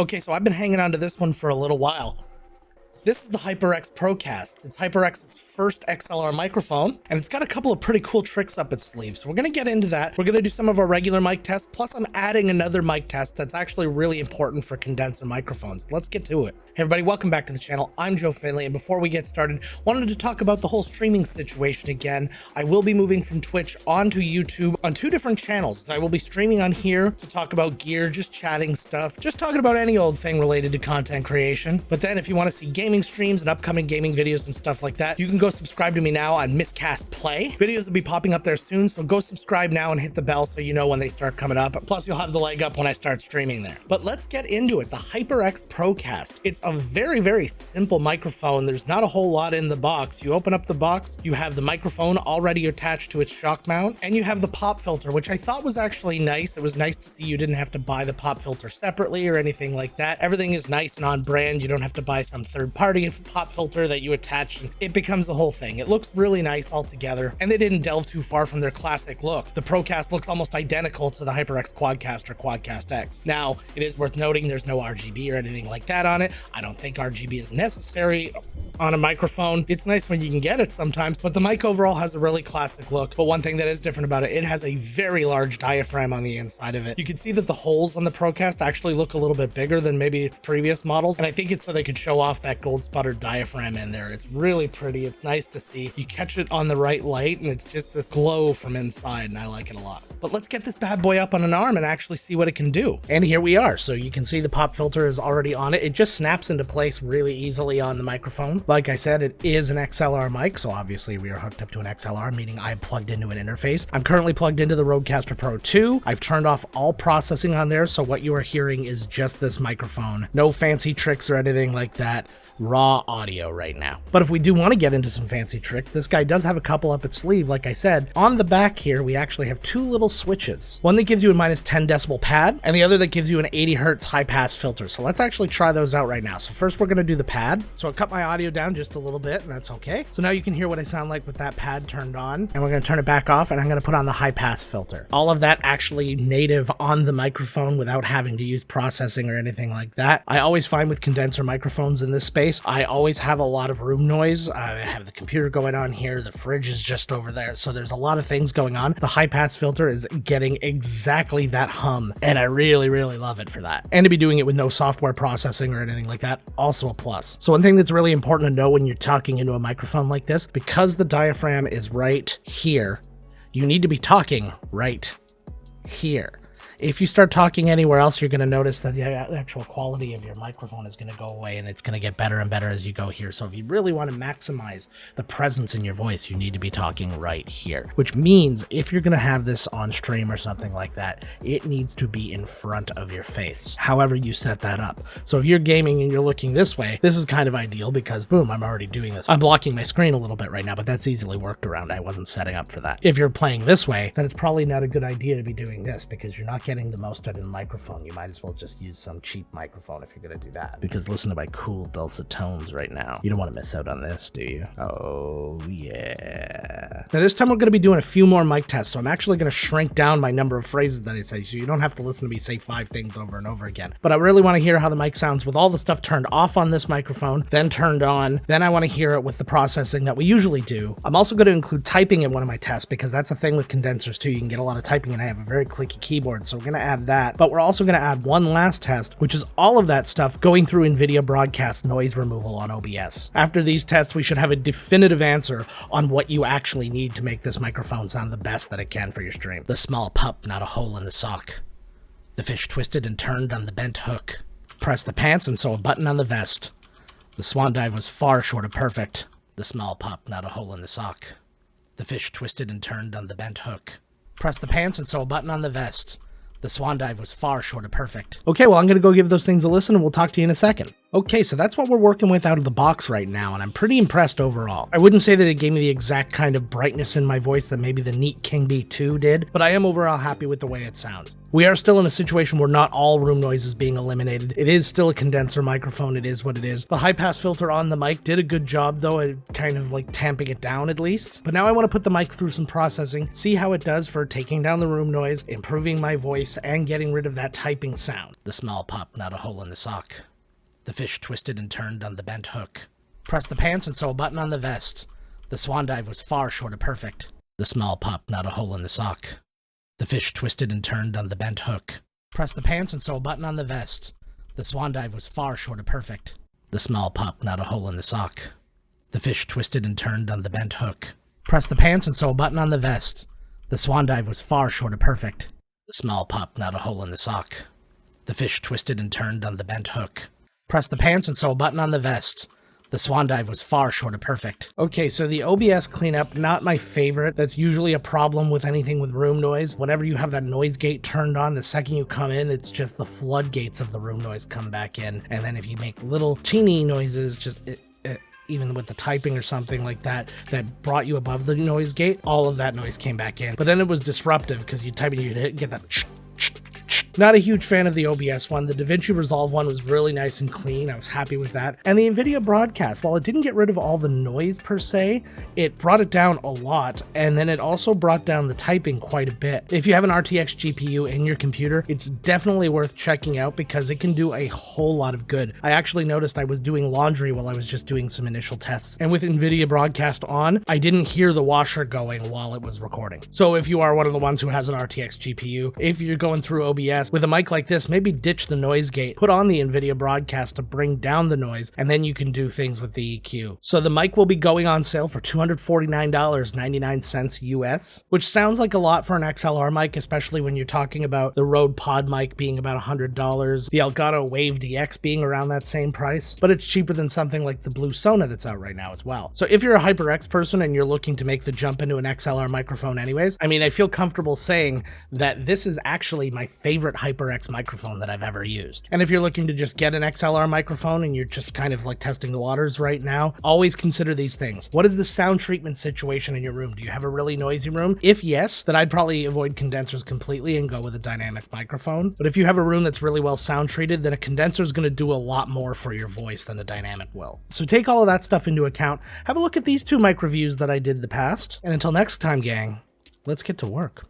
Okay, so I've been hanging on to this one for a little while. This is the HyperX Procast. It's HyperX's first XLR microphone, and it's got a couple of pretty cool tricks up its sleeve. So we're going to get into that. We're going to do some of our regular mic tests, plus I'm adding another mic test that's actually really important for condenser microphones. Let's get to it. Hey everybody, welcome back to the channel. I'm Joe Finley, and before we get started, wanted to talk about the whole streaming situation again. I will be moving from Twitch onto YouTube on two different channels. I will be streaming on here to talk about gear, just chatting stuff, just talking about any old thing related to content creation. But then if you want to see gaming streams and upcoming gaming videos and stuff like that, you can go subscribe to me now on Miscast Play. Videos will be popping up there soon, so go subscribe now and hit the bell so you know when they start coming up. Plus you'll have the leg up when I start streaming there. But let's get into it. The HyperX Procast. It's a very simple microphone. There's not a whole lot in the box. You open up the box, you have the microphone already attached to its shock mount, and you have the pop filter, which I thought was actually nice. It was nice to see you didn't have to buy the pop filter separately or anything like that. Everything is nice and on brand. You don't have to buy some third-party pop filter that you attach, and it becomes the whole thing. It looks really nice altogether, and they didn't delve too far from their classic look. The Procast looks almost identical to the HyperX Quadcast or Quadcast X. Now, it is worth noting there's no RGB or anything like that on it. I don't think RGB is necessary on a microphone. It's nice when you can get it sometimes, but the mic overall has a really classic look. But one thing that is different about it, it has a very large diaphragm on the inside of it. You can see that the holes on the Procast actually look a little bit bigger than maybe its previous models, and I think it's so they could show off that gold sputtered diaphragm in there. It's really pretty. It's nice to see. You catch it on the right light, and it's just this glow from inside, and I like it a lot. But let's get this bad boy up on an arm and actually see what it can do. And here we are. So you can see the pop filter is already on it. It just snaps into place really easily on the microphone. Like I said, it is an XLR mic, so obviously we are hooked up to an XLR, meaning I'm plugged into an interface. I'm currently plugged into the Rodecaster Pro 2. I've turned off all processing on there, so what you are hearing is just this microphone. No fancy tricks or anything like that. Raw audio right now. But if we do want to get into some fancy tricks, this guy does have a couple up its sleeve. Like I said, on the back here, we actually have two little switches. One that gives you a -10 decibel pad, and the other that gives you an 80 hertz high pass filter. So let's actually try those out right now. So first we're going to do the pad. So I cut my audio down just a little bit, and that's okay. So now you can hear what I sound like with that pad turned on, and we're going to turn it back off, and I'm going to put on the high pass filter. All of that actually native on the microphone without having to use processing or anything like that. I always find with condenser microphones in this space, I always have a lot of room noise. I have the computer going on here, the fridge is just over there, so there's a lot of things going on. The high pass filter is getting exactly that hum, and I really love it for that. And to be doing it with no software processing or anything like that, also a plus. So one thing that's really important to know when you're talking into a microphone like this, because the diaphragm is right here, you need to be talking right here. If you start talking anywhere else, you're going to notice that the actual quality of your microphone is going to go away, and it's going to get better and better as you go here. So if you really want to maximize the presence in your voice, you need to be talking right here, which means if you're going to have this on stream or something like that, it needs to be in front of your face, however you set that up. So if you're gaming and you're looking this way, this is kind of ideal because boom, I'm already doing this. I'm blocking my screen a little bit right now, but that's easily worked around. I wasn't setting up for that. If you're playing this way, then it's probably not a good idea to be doing this because you're not getting the most out of the microphone. You might as well just use some cheap microphone if you're going to do that, because listen to my cool dulcet tones right now. You don't want to miss out on this, do you? Oh yeah. Now this time we're going to be doing a few more mic tests, so I'm actually going to shrink down my number of phrases that I say, so you don't have to listen to me say 5 things over and over again. But I really want to hear how the mic sounds with all the stuff turned off on this microphone, then turned on. Then I want to hear it with the processing that we usually do. I'm also going to include typing in one of my tests, because that's a thing with condensers too. You can get a lot of typing, and I have a very clicky keyboard, so we're going to add that. But we're also going to add one last test, which is all of that stuff going through NVIDIA broadcast noise removal on OBS. After these tests, we should have a definitive answer on what you actually need to make this microphone sound the best that it can for your stream. The small pup, not a hole in the sock. The fish twisted and turned on the bent hook. Press the pants and sew a button on the vest. The swan dive was far short of perfect. The small pup, not a hole in the sock. The fish twisted and turned on the bent hook. Press the pants and sew a button on the vest. The swan dive was far short of perfect. Okay, well, I'm going to go give those things a listen, and we'll talk to you in a second. Okay, so that's what we're working with out of the box right now, and I'm pretty impressed overall. I wouldn't say that it gave me the exact kind of brightness in my voice that maybe the Neat King B2 did, but I am overall happy with the way it sounds. We are still in a situation where not all room noise is being eliminated. It is still a condenser microphone. It is what it is. The high pass filter on the mic did a good job though at kind of like tamping it down at least. But now I want to put the mic through some processing, see how it does for taking down the room noise, improving my voice, and getting rid of that typing sound. The small pop, not a hole in the sock. The fish twisted and turned on the bent hook. Press the pants and sew a button on the vest. The swan dive was far short of perfect. The small pop, not a hole in the sock. The fish twisted and turned on the bent hook. Press the pants and sew a button on the vest. The swan dive was far short of perfect. The small pop, not a hole in the sock. The fish twisted and turned on the bent hook. Press the pants and sew a button on the vest. The swan dive was far short of perfect. The small pop, not a hole in the sock. The fish twisted and turned on the bent hook. Press the pants and sew a button on the vest. The swan dive was far short of perfect. Okay, so the OBS cleanup, not my favorite. That's usually a problem with anything with room noise. Whenever you have that noise gate turned on, the second you come in, it's just the floodgates of the room noise come back in. And then if you make little teeny noises, just even with the typing or something like that, that brought you above the noise gate, all of that noise came back in. But then it was disruptive because you type and you get that Not a huge fan of the OBS one. The DaVinci Resolve one was really nice and clean. I was happy with that. And the NVIDIA Broadcast, while it didn't get rid of all the noise per se, it brought it down a lot. And then it also brought down the typing quite a bit. If you have an RTX GPU in your computer, it's definitely worth checking out because it can do a whole lot of good. I actually noticed I was doing laundry while I was just doing some initial tests. And with NVIDIA Broadcast on, I didn't hear the washer going while it was recording. So if you are one of the ones who has an RTX GPU, if you're going through OBS with a mic like this, maybe ditch the noise gate, put on the NVIDIA Broadcast to bring down the noise, and then you can do things with the EQ. So the mic will be going on sale for $249.99 US, which sounds like a lot for an XLR mic, especially when you're talking about the Rode Pod mic being about $100, the Elgato Wave DX being around that same price, but it's cheaper than something like the Blue Sona that's out right now as well. So if you're a HyperX person and you're looking to make the jump into an XLR microphone anyways, I mean, I feel comfortable saying that this is actually my favorite HyperX microphone that I've ever used. And if you're looking to just get an XLR microphone and you're just kind of like testing the waters right now, always consider these things. What is the sound treatment situation in your room? Do you have a really noisy room? If yes, then I'd probably avoid condensers completely and go with a dynamic microphone. But if you have a room that's really well sound treated, then a condenser is going to do a lot more for your voice than a dynamic will. So take all of that stuff into account. Have a look at these two mic reviews that I did in the past. And until next time, gang, let's get to work.